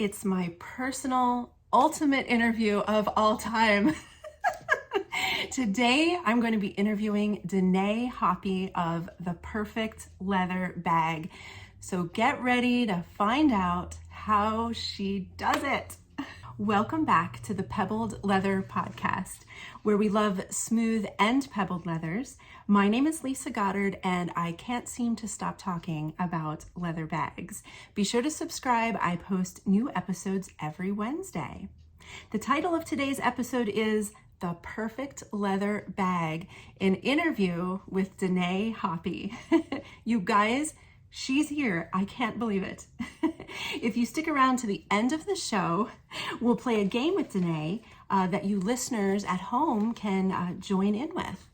It's my personal ultimate interview of all time. Today, I'm going to be interviewing Danae Hoppy of The Perfect Leather Bag. So get ready to find out how she does it. Welcome back to the Pebbled Leather Podcast, where we love smooth and pebbled leathers. My name is Lisa Goddard, and I can't seem to stop talking about leather bags. Be sure to subscribe. I post new episodes every Wednesday. The title of today's episode is The Perfect Leather Bag, an interview with Danae Hoppy. You guys, she's here. I can't believe it. If you stick around to the end of the show, we'll play a game with Danae that you listeners at home can join in with.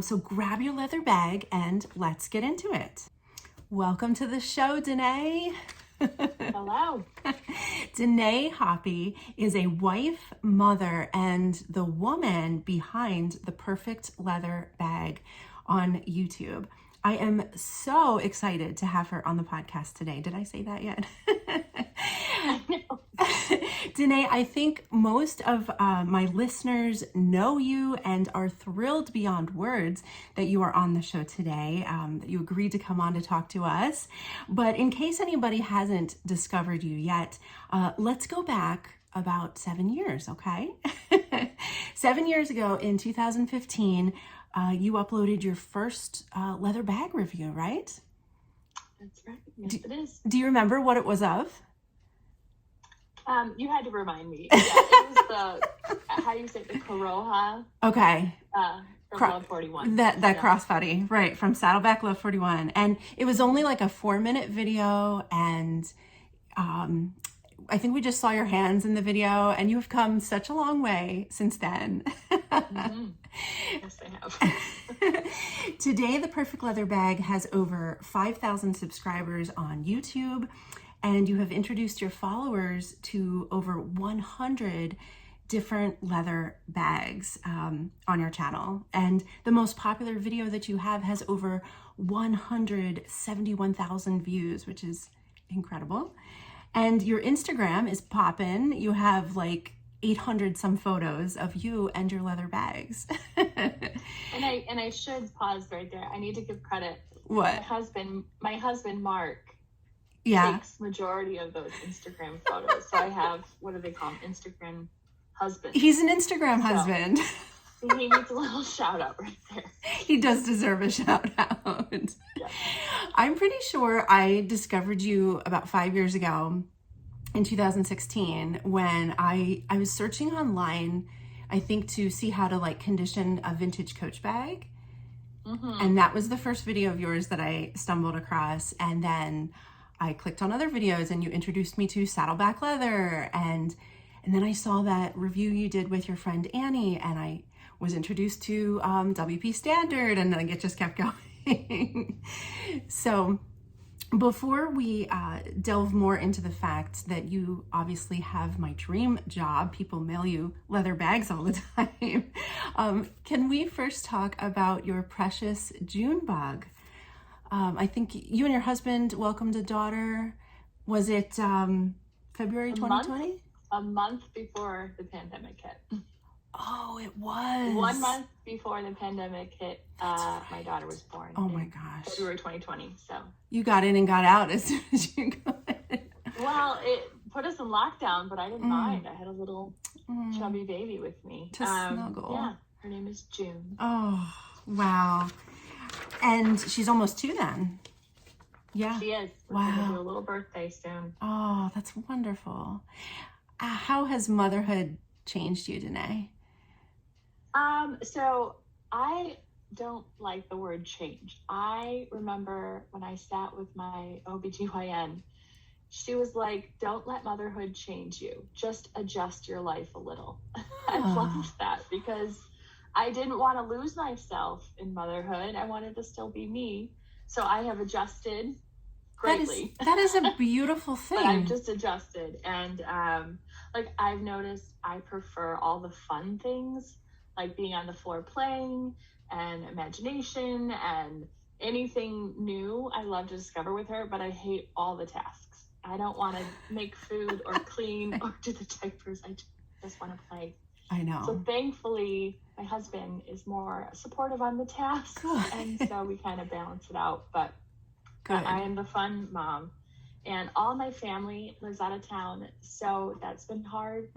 So grab your leather bag and let's get into it. Welcome to the show, Danae. Hello. Danae Hoppy is a wife, mother, and the woman behind The Perfect Leather Bag on YouTube. I am so excited to have her on the podcast today. Did I say that yet? I know. Danae, I think most of my listeners know you and are thrilled beyond words that you are on the show today, that you agreed to come on to talk to us. But in case anybody hasn't discovered you yet, let's go back about 7 years, okay? 7 years ago in 2015, you uploaded your first leather bag review, right? That's right. Yes, it is. Do you remember what it was of? You had to remind me. Yeah, it was the, how do you say it, the Coroja Okay. from Love 41. That Yeah. crossbody, right, from Saddleback Love 41. And it was only like a 4-minute video, and I think we just saw your hands in the video, and you have come such a long way since then. Mm-hmm. Yes, I have. Today, The Perfect Leather Bag has over 5,000 subscribers on YouTube, and you have introduced your followers to over 100 different leather bags on your channel. And the most popular video that you have has over 171,000 views, which is incredible. And your Instagram is poppin'. You have like 800 some photos of you and your leather bags. And I should pause right there. I need to give credit. What? My husband Mark takes majority of those Instagram photos. So I have, what do they call them? Instagram husband. He's an Instagram husband. He needs a little shout out right there. He does deserve a shout out. Yeah. I'm pretty sure I discovered you about 5 years ago in 2016 when I was searching online, I think, to see how to like condition a vintage Coach bag. Mm-hmm. And that was the first video of yours that I stumbled across. And then I clicked on other videos and you introduced me to Saddleback Leather. And then I saw that review you did with your friend Annie, and I was introduced to WP Standard, and then it just kept going. So before we delve more into the fact that you obviously have my dream job, people mail you leather bags all the time, can we first talk about your precious June bug? I think you and your husband welcomed a daughter. Was it February 2020? A month before the pandemic hit. Oh, it was. 1 month before the pandemic hit, my daughter was born. Oh my gosh. February 2020. So you got in and got out as soon as you could. Well, it put us in lockdown, but I didn't mind. I had a little chubby baby with me. To snuggle. Yeah, her name is June. Oh, wow. And she's almost 2 then. Yeah. She is. We're Wow. going to do a little birthday soon. Oh, that's wonderful. How has motherhood changed you, Danae? So I don't like the word change. I remember when I sat with my OBGYN, she was like, don't let motherhood change you. Just adjust your life a little. I loved that because I didn't want to lose myself in motherhood. I wanted to still be me. So I have adjusted greatly. That is a beautiful thing. But I've just adjusted. And like I've noticed I prefer all the fun things, like being on the floor playing and imagination and anything new I love to discover with her, but I hate all the tasks. I don't want to make food or clean or do the diapers. I just want to play. I know. So thankfully, my husband is more supportive on the tasks, and so we kind of balance it out. But I am the fun mom, and all my family lives out of town, so that's been hard.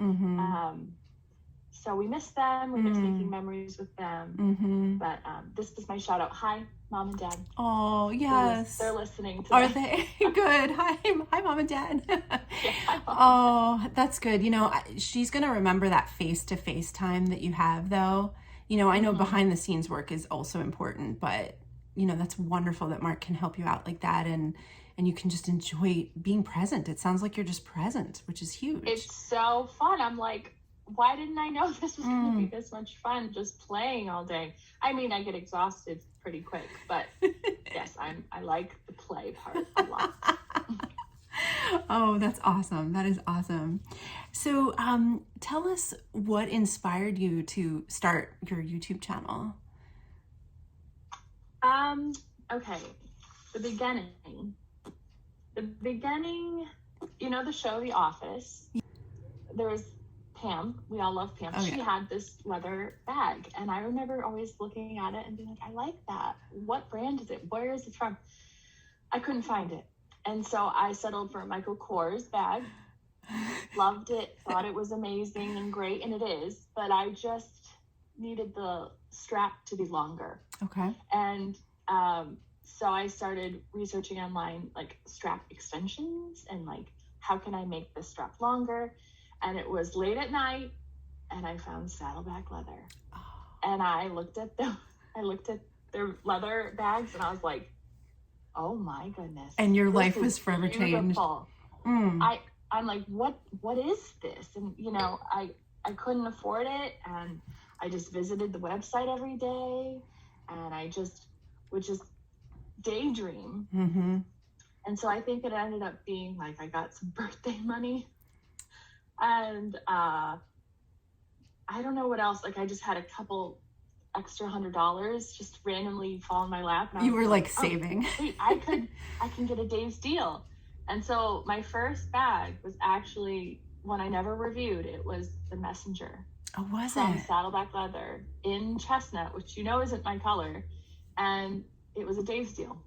So we miss them. We miss making memories with them. But this is my shout out. Hi, Mom and Dad. Oh, yes. They're listening today. Are they? Good. Hi, Mom and Dad. Yeah. Oh, that's good. You know, she's going to remember that face-to-face time that you have, though. You know, I know behind the scenes work is also important, but, you know, that's wonderful that Mark can help you out like that, and you can just enjoy being present. It sounds like you're just present, which is huge. It's so fun. I'm like, why didn't I know this was going to be this much fun, just playing all day? I mean, I get exhausted pretty quick, but yes, I like the play part a lot. Oh, that's awesome. That is awesome. So tell us what inspired you to start your YouTube channel. Okay, the beginning, you know, the show The Office, there was Pam. We all love Pam. She had this leather bag, and I remember always looking at it and being like, I like that. What brand is it? Where is it from? I couldn't find it. And so I settled for a Michael Kors bag. Loved it, thought it was amazing and great, and it is, but I just needed the strap to be longer. Okay. And so I started researching online, like strap extensions and like, how can I make this strap longer? And it was late at night, and I found Saddleback leather. Oh. And I looked at their leather bags, and I was like, oh my goodness. And your life was forever changed. I'm like, what is this? And you know, I couldn't afford it, and I just visited the website every day, and I just would just daydream. And so I think it ended up being like, I got some birthday money, and I don't know what else. Like, I just had a couple extra $100 just randomly fall in my lap. And you were like saving. Wait, I can get a Dave's deal. And so my first bag was actually one I never reviewed. It was the Messenger. Oh, was from it? Saddleback leather in chestnut, which you know isn't my color. And it was a Dave's deal.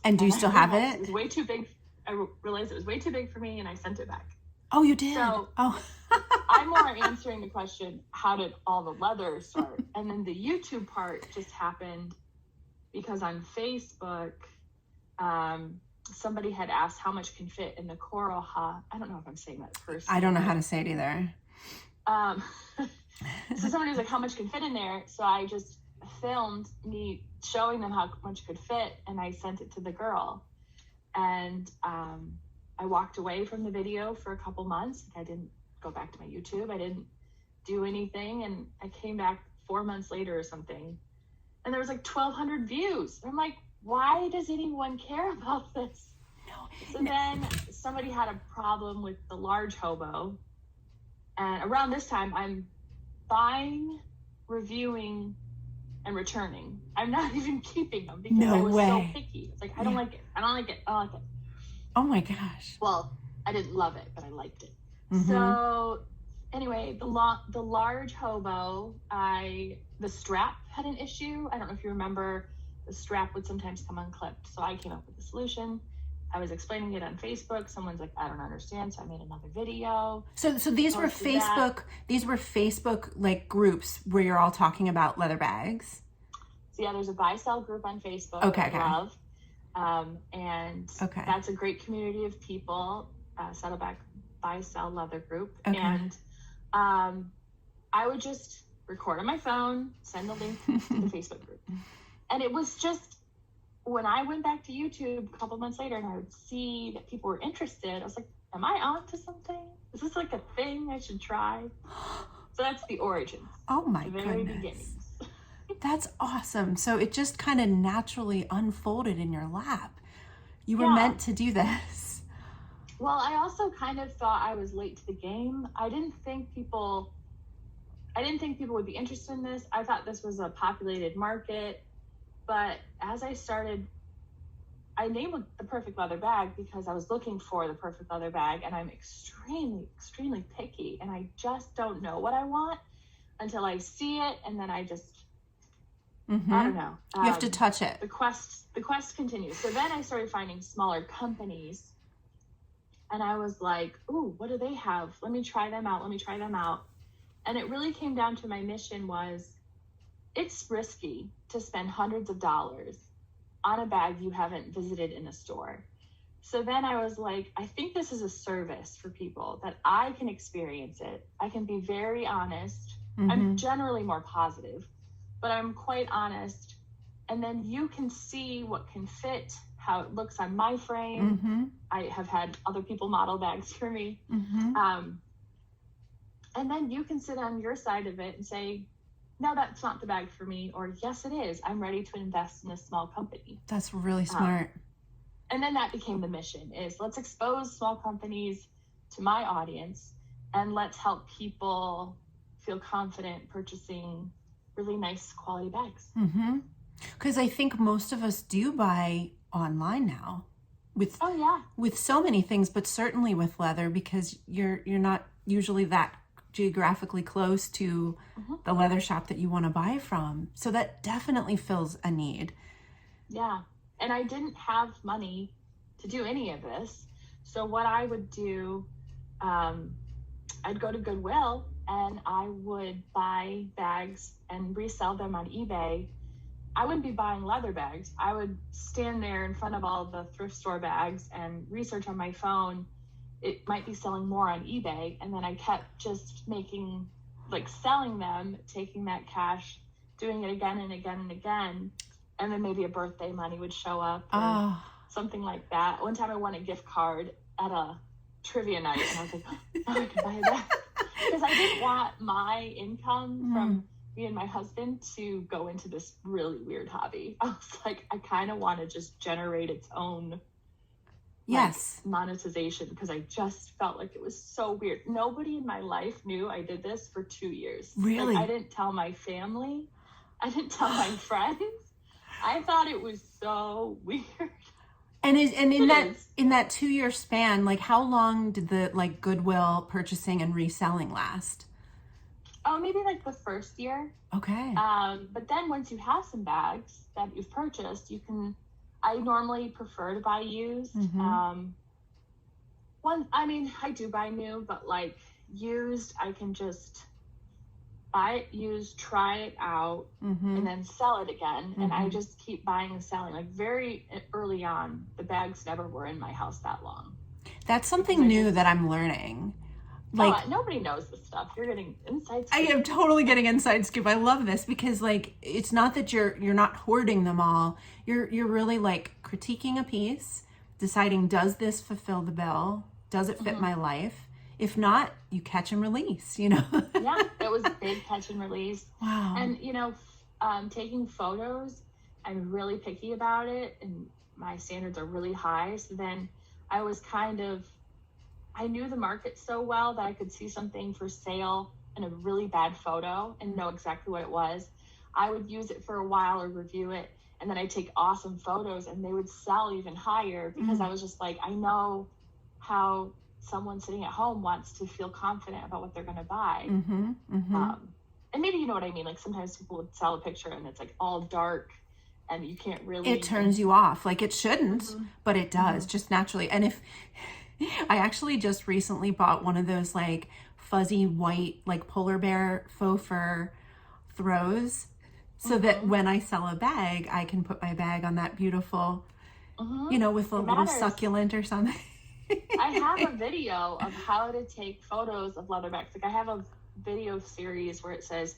And do you still have it? It was way too big. I realized it was way too big for me, and I sent it back. Oh, you did? So, oh. I'm more answering the question, how did all the leather start? And then the YouTube part just happened because on Facebook, somebody had asked how much can fit in the Coroha. I don't know if I'm saying that first. I don't know how to say it either. So somebody was like, how much can fit in there? So I just filmed me showing them how much could fit, and I sent it to the girl. And I walked away from the video for a couple months. I didn't go back to my YouTube. I didn't do anything. And I came back 4 months later or something, and there was like 1,200 views. I'm like, why does anyone care about this? So then somebody had a problem with the large hobo. And around this time, I'm buying, reviewing, and returning. I'm not even keeping them because I was so picky. It's like, I don't like it. I don't like it. I don't like it. Oh my gosh. Well, I didn't love it, but I liked it. So anyway, the large hobo, the strap had an issue. I don't know if you remember, the strap would sometimes come unclipped. So I came up with a solution. I was explaining it on Facebook. Someone's like, I don't understand. So I made another video. So these were Facebook like groups where you're all talking about leather bags. So yeah, there's a buy sell group on Facebook. Okay. I love. And that's a great community of people, Saddleback buy sell leather group. Okay. And I would just record on my phone, send the link to the Facebook group. And it was just, when I went back to YouTube a couple months later and I would see that people were interested, I was like, am I on to something? Is this like a thing I should try? So that's the origins. Oh my goodness. The very beginnings. That's awesome. So it just kind of naturally unfolded in your lap. You were meant to do this. Well, I also kind of thought I was late to the game. I didn't think people would be interested in this. I thought this was a populated market. But as I started, I named it the perfect leather bag because I was looking for the perfect leather bag, and I'm extremely, extremely picky, and I just don't know what I want until I see it, and then I just, I don't know. You have to touch it. The quest continues. So then I started finding smaller companies, and I was like, ooh, what do they have? Let me try them out. And it really came down to my mission was, it's risky to spend hundreds of dollars on a bag you haven't visited in a store. So then I was like, I think this is a service for people, that I can experience it. I can be very honest. I'm generally more positive, but I'm quite honest. And then you can see what can fit, how it looks on my frame. I have had other people model bags for me. And then you can sit on your side of it and say, no, that's not the bag for me, or yes, it is. I'm ready to invest in a small company. That's really smart. And then that became the mission, is let's expose small companies to my audience, and let's help people feel confident purchasing really nice quality bags. Because I think most of us do buy online now with so many things, but certainly with leather, because you're not usually that geographically close to the leather shop that you want to buy from. So that definitely fills a need. Yeah. And I didn't have money to do any of this. So what I would do, I'd go to Goodwill and I would buy bags and resell them on eBay. I wouldn't be buying leather bags. I would stand there in front of all the thrift store bags and research on my phone. It might be selling more on eBay. And then I kept just selling them, taking that cash, doing it again and again and again. And then maybe a birthday money would show up or something like that. One time I won a gift card at a trivia night, and I was like, oh, I can buy that. Because I didn't want my income from me and my husband to go into this really weird hobby. I was like, I kind of want to just generate its own monetization, because I just felt like it was so weird. Nobody in my life knew I did this for 2 years. Really? I didn't tell my family. I didn't tell my friends. I thought it was so weird. And in that 2-year span, how long did the Goodwill purchasing and reselling last? Oh, maybe the first year. Okay. But then once you have some bags that you've purchased, I normally prefer to buy used. I do buy new, but used, I can just buy it used, try it out, and then sell it again. And I just keep buying and selling. Very early on, the bags never were in my house that long. That's something new that I'm learning. Nobody knows this stuff. You're getting inside scoop. I am totally getting inside scoop. I love this because it's not that you're not hoarding them all. You're really critiquing a piece, deciding, does this fulfill the bill? Does it fit my life? If not, you catch and release, Yeah, it was big catch and release. Wow. And, taking photos, I'm really picky about it, and my standards are really high. So then I was I knew the market so well that I could see something for sale in a really bad photo and know exactly what it was. I would use it for a while or review it, and then I'd take awesome photos, and they would sell even higher because I was just I know how someone sitting at home wants to feel confident about what they're going to buy. And maybe you know what I mean. Sometimes people would sell a picture and it's all dark and you can't really... It turns you off. It shouldn't, but it does just naturally. And if I actually just recently bought one of those fuzzy white, polar bear faux fur throws, so that when I sell a bag, I can put my bag on that beautiful, with a little succulent or something. I have a video of how to take photos of leather bags. I have a video series where it says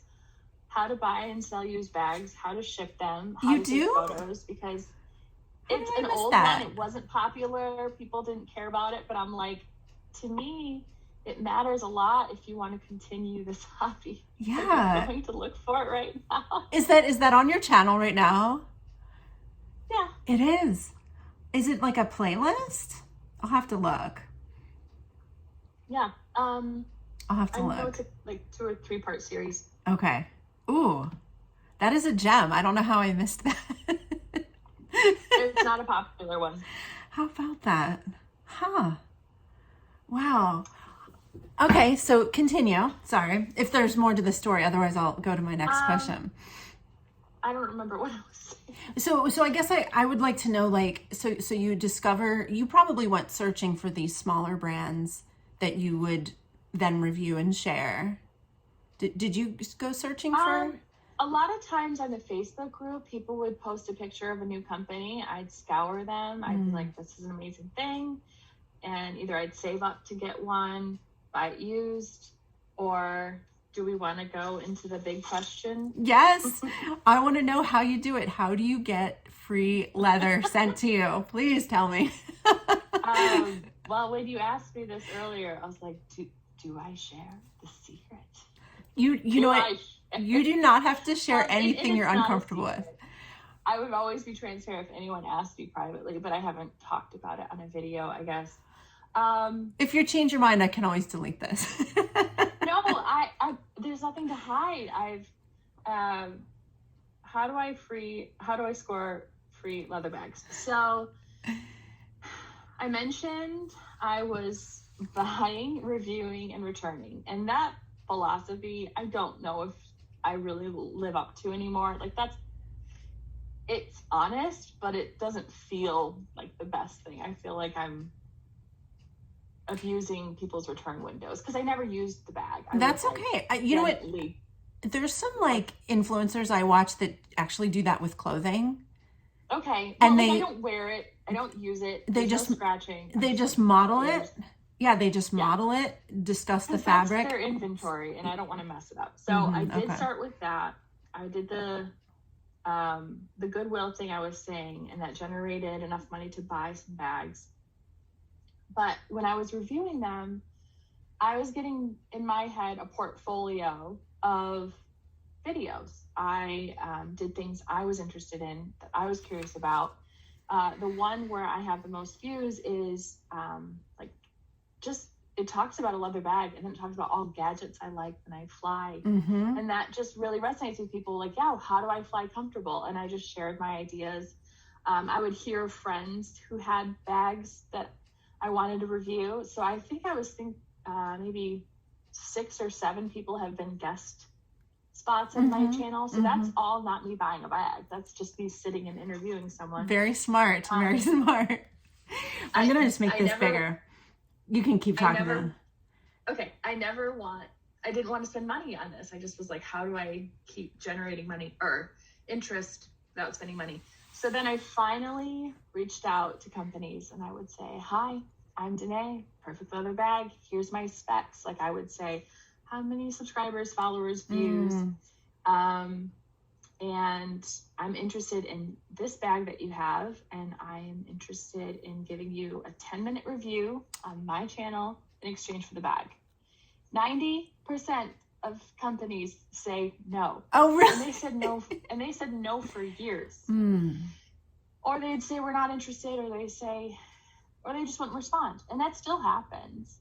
how to buy and sell used bags, how to ship them, how to take photos, because it's an old one. It wasn't popular. People didn't care about it. But I'm to me, it matters a lot if you want to continue this hobby. Yeah. I'm going to look for it right now. Is that on your channel right now? Yeah. It is. Is it a playlist? I'll have to look. Yeah. I'll have to look. It's 2 or 3 part series. Okay. Ooh, that is a gem. I don't know how I missed that. It's It's not a popular one. How about that? Huh. Wow. Okay, so continue. Sorry. If there's more to the story, otherwise I'll go to my next question. I don't remember what I was saying. So I guess I would like to know, like, so you probably went searching for these smaller brands that you would then review and share. Did you go searching for? A lot of times on the Facebook group, people would post a picture of a new company. I'd scour them. I'd be like, this is an amazing thing. And either I'd save up to get one, buy it used, or do we want to go into the big question? Yes. I want to know how you do it. How do you get free leather sent to you? Please tell me. Well, when you asked me this earlier, I was like, do I share the secret? You know what? You do not have to share anything you're uncomfortable with. I would always be transparent if anyone asked me privately, but I haven't talked about it on a video, I guess. If you change your mind, I can always delete this. No, I there's nothing to hide. How do I score free leather bags? So I mentioned I was buying, reviewing, and returning. And that philosophy, I don't know if I really live up to anymore. Like it's honest, but it doesn't feel like the best thing. I feel like I'm abusing people's return windows because I never used the bag. That's okay. You know what? There's some like influencers I watch that actually do that with clothing. Okay. Well, and I don't wear it. I don't use it. There's no scratching. They just model it. Yeah, they just model it, discuss the fabric. That's their inventory, and I don't want to mess it up. So I did start with that. I did the Goodwill thing I was saying, and that generated enough money to buy some bags. But when I was reviewing them, I was getting in my head a portfolio of videos. I did things I was interested in, that I was curious about. The one where I have the most views is it talks about a leather bag, and then it talks about all gadgets I like when I fly. And that just really resonates with people. Like, yeah, how do I fly comfortable? And I just shared my ideas. I would hear of friends who had bags that I wanted to review. So I think maybe 6 or 7 people have been guest spots on my channel. So that's all not me buying a bag. That's just me sitting and interviewing someone. Very smart. Very smart. I'm going to just make this bigger. You can keep talking about it. Okay. I didn't want to spend money on this. I just was like, how do I keep generating money or interest without spending money? So then I finally reached out to companies and I would say, hi, I'm Danae, perfect leather bag. Here's my specs. Like I would say, how many subscribers, followers, views. And I'm interested in this bag that you have. And I am interested in giving you a 10-minute review on my channel in exchange for the bag. 90% of companies say no. Oh, really? And they said no for years. Or they'd say we're not interested, or they just wouldn't respond. And that still happens.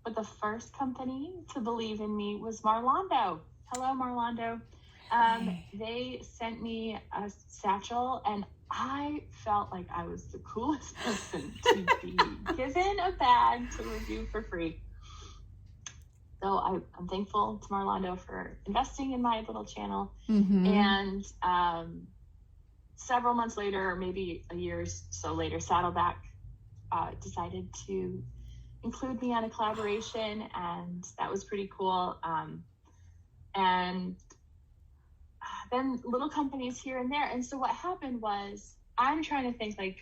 But the first company to believe in me was Marlando. Hello, Marlando. They sent me a satchel, and I felt like I was the coolest person to be given a bag to review for free. So I'm thankful to Marlando for investing in my little channel. And several months later, or maybe a year or so later, Saddleback decided to include me on a collaboration, and that was pretty cool. And then little companies here and there. And so what happened was, I'm trying to think, like,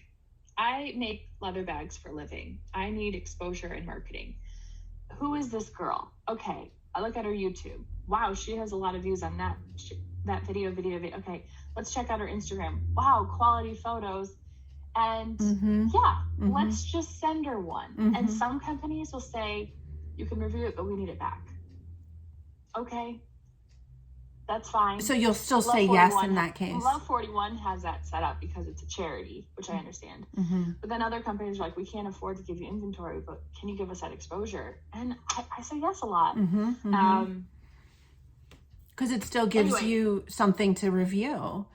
I make leather bags for a living. I need exposure and marketing. Who is this girl? Okay, I look at her YouTube. Wow, she has a lot of views on that video. Okay, let's check out her Instagram. Wow, quality photos. And let's just send her one. And some companies will say, you can review it, but we need it back. Okay, that's fine. So you'll still say yes in that case. Love 41 has that set up because it's a charity, which I understand. But then other companies are like, we can't afford to give you inventory, but can you give us that exposure? And I say yes a lot. Because it still gives you something to review.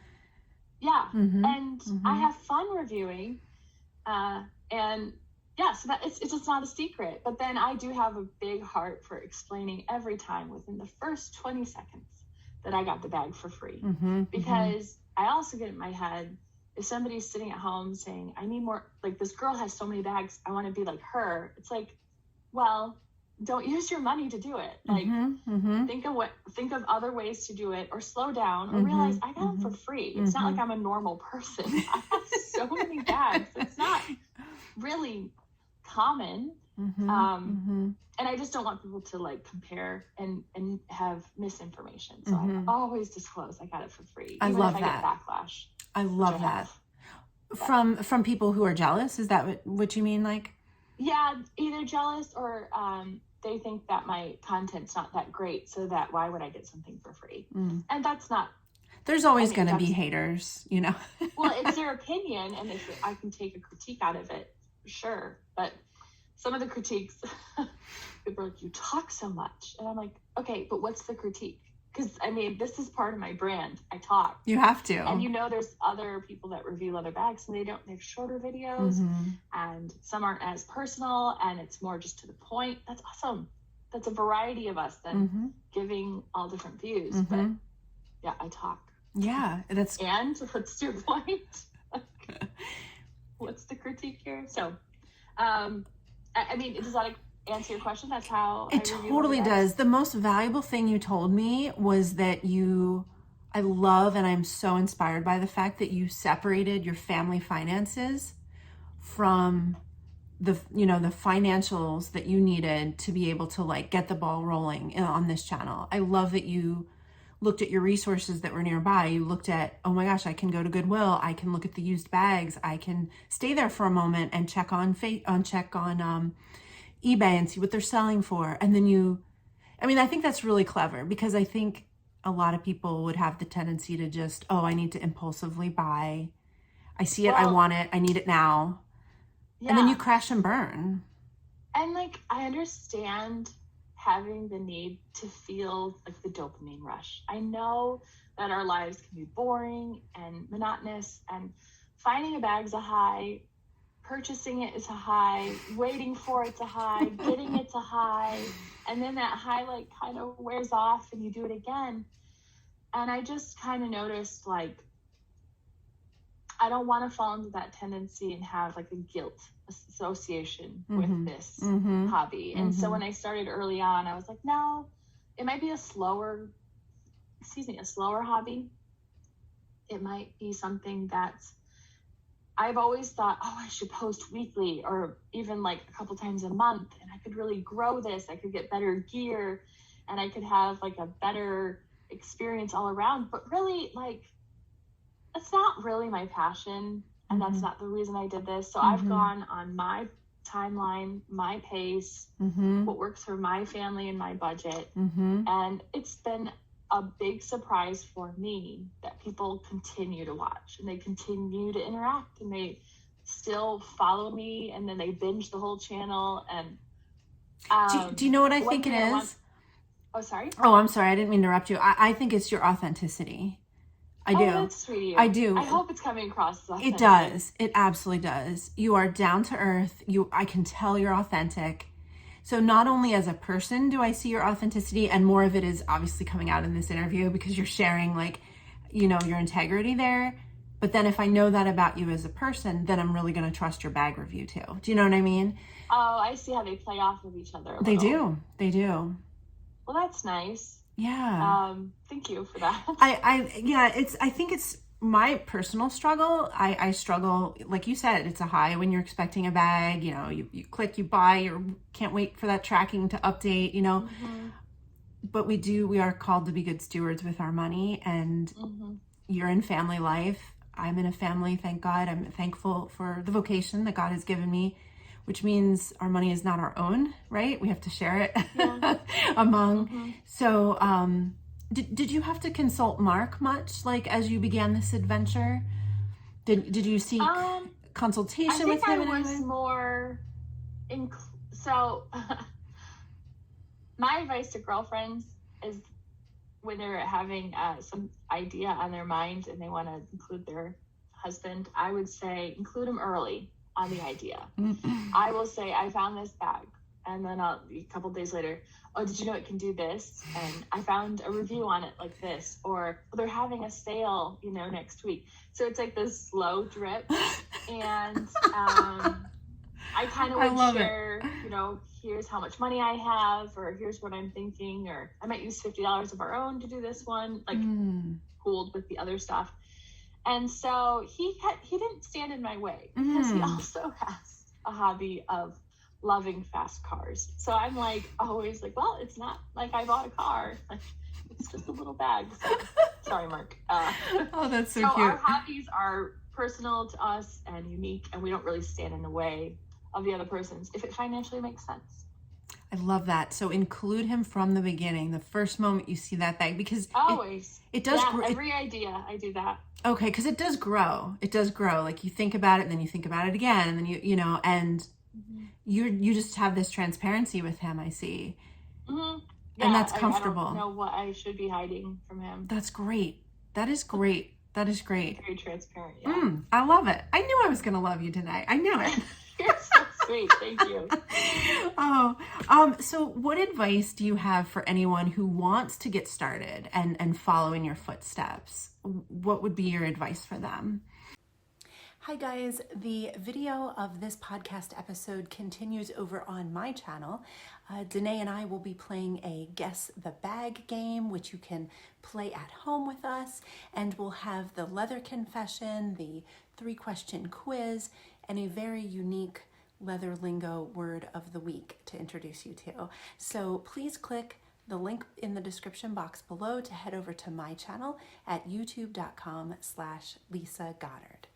Yeah. Mm-hmm. And Mm-hmm. I have fun reviewing. And yeah, so that it's just not a secret. But then I do have a big heart for explaining every time within the first 20 seconds that I got the bag for free. Mm-hmm. Because I also get in my head, if somebody's sitting at home saying, I need more, like this girl has so many bags, I want to be like her. It's like, well, don't use your money to do it. Like, Mm-hmm. think of other ways to do it, or slow down, or Mm-hmm. realize I got them for free. It's not Mm-hmm. like I'm a normal person. I have so many bags. It's not really common. Mm-hmm. And I just don't want people to like compare and have misinformation. So Mm-hmm. I always disclose I got it for free. I even love if I that. get backlash. I love that. From people who are jealous? Is that what you mean? Like, yeah, either jealous or they think that my content's not that great, so that why would I get something for free? And that's not. There's always going to be haters, you know. Well, it's their opinion, and if I can take a critique out of it, sure. But some of the critiques, people are like, you talk so much. And I'm like, okay, but what's the critique? Because, I mean, this is part of my brand. I talk. You have to. And you know there's other people that review leather bags, and they have shorter videos, and some aren't as personal, and it's more just to the point. That's awesome. That's a variety of us then giving all different views. But, yeah, I talk. Yeah, that's. And what's your point? What's the critique here? So, I mean, does that answer your question? That's how it totally does. The most valuable thing you told me was that I love, and I'm so inspired by the fact that you separated your family finances from the financials that you needed to be able to like get the ball rolling on this channel. I love that you looked at your resources that were nearby. You looked at, oh my gosh, I can go to Goodwill. I can look at the used bags. I can stay there for a moment and check on eBay and see what they're selling for. And then I think that's really clever, because I think a lot of people would have the tendency to just, oh, I need to impulsively buy. I see it, I want it, I need it now. Yeah. And then you crash and burn. And like, I understand having the need to feel like the dopamine rush. I know that our lives can be boring and monotonous, and finding a bag's a high, purchasing it is a high, waiting for it's a high, getting it's a high, and then that high like kind of wears off and you do it again. And I just kind of noticed, like, I don't want to fall into that tendency and have like a guilt association with this hobby. And so when I started early on, I was like, no, it might be a slower hobby. It might be something that's, I've always thought, oh, I should post weekly or even like a couple times a month, and I could really grow this. I could get better gear, and I could have like a better experience all around. But really, like, that's not really my passion, and that's not the reason I did this. So I've gone on my timeline, my pace, what works for my family and my budget. And it's been a big surprise for me that people continue to watch, and they continue to interact, and they still follow me, and then they binge the whole channel. And do you know what I think it is? Oh, sorry. Oh, I'm sorry. I didn't mean to interrupt you. I think it's your authenticity. I do. Oh, that's sweet of you. I do. I hope it's coming across as authentic. It does. It absolutely does. You are down to earth. I can tell you're authentic. So not only as a person do I see your authenticity, and more of it is obviously coming out in this interview because you're sharing like, your integrity there. But then if I know that about you as a person, then I'm really going to trust your bag review too. Do you know what I mean? Oh, I see how they play off of each other. They do. They do. Well, that's nice. Yeah. Thank you for that. I think it's my personal struggle. I struggle, like you said, it's a high when you're expecting a bag, you click, you buy, you can't wait for that tracking to update, but we are called to be good stewards with our money, and you're in family life. I'm in a family, thank God. I'm thankful for the vocation that God has given me, which means our money is not our own, right? We have to share it among. So, did you have to consult Mark much, like, as you began this adventure? Did you seek consultation with him? I was more so my advice to girlfriends is when they're having some idea on their mind and they want to include their husband, I would say include them early on the idea. I will say, I found this bag. And then a couple days later, oh, did you know it can do this? And I found a review on it like this. Or they're having a sale, next week. So it's like this slow drip. And I kind of would share, here's how much money I have, or here's what I'm thinking, or I might use $50 of our own to do this one, like pooled with the other stuff. And so he didn't stand in my way because he also has a hobby of loving fast cars. So I'm like, always like, well, it's not like I bought a car. Like, it's just a little bag. So, sorry, Mark. Oh, that's so cute. Our hobbies are personal to us and unique, and we don't really stand in the way of the other person's if it financially makes sense. I love that. So include him from the beginning, the first moment you see that bag, because always it does. Yeah, every idea I do that. Okay, because it does grow. It does grow. Like you think about it, and then you think about it again, and then and you just have this transparency with him. I see, yeah, and that's comfortable. I don't know what I should be hiding from him. That's great. That is great. That is great. Very transparent. Yeah. I love it. I knew I was gonna love you tonight. I knew it. You're so sweet. Thank you. So what advice do you have for anyone who wants to get started and follow in your footsteps? What would be your advice for them? Hi guys, the video of this podcast episode continues over on my channel. Danae and I will be playing a Guess the Bag game, which you can play at home with us, and we'll have the leather confession, the 3-question quiz, and a very unique leather lingo word of the week to introduce you to. So please click the link in the description box below to head over to my channel at youtube.com/Lisa Goddard.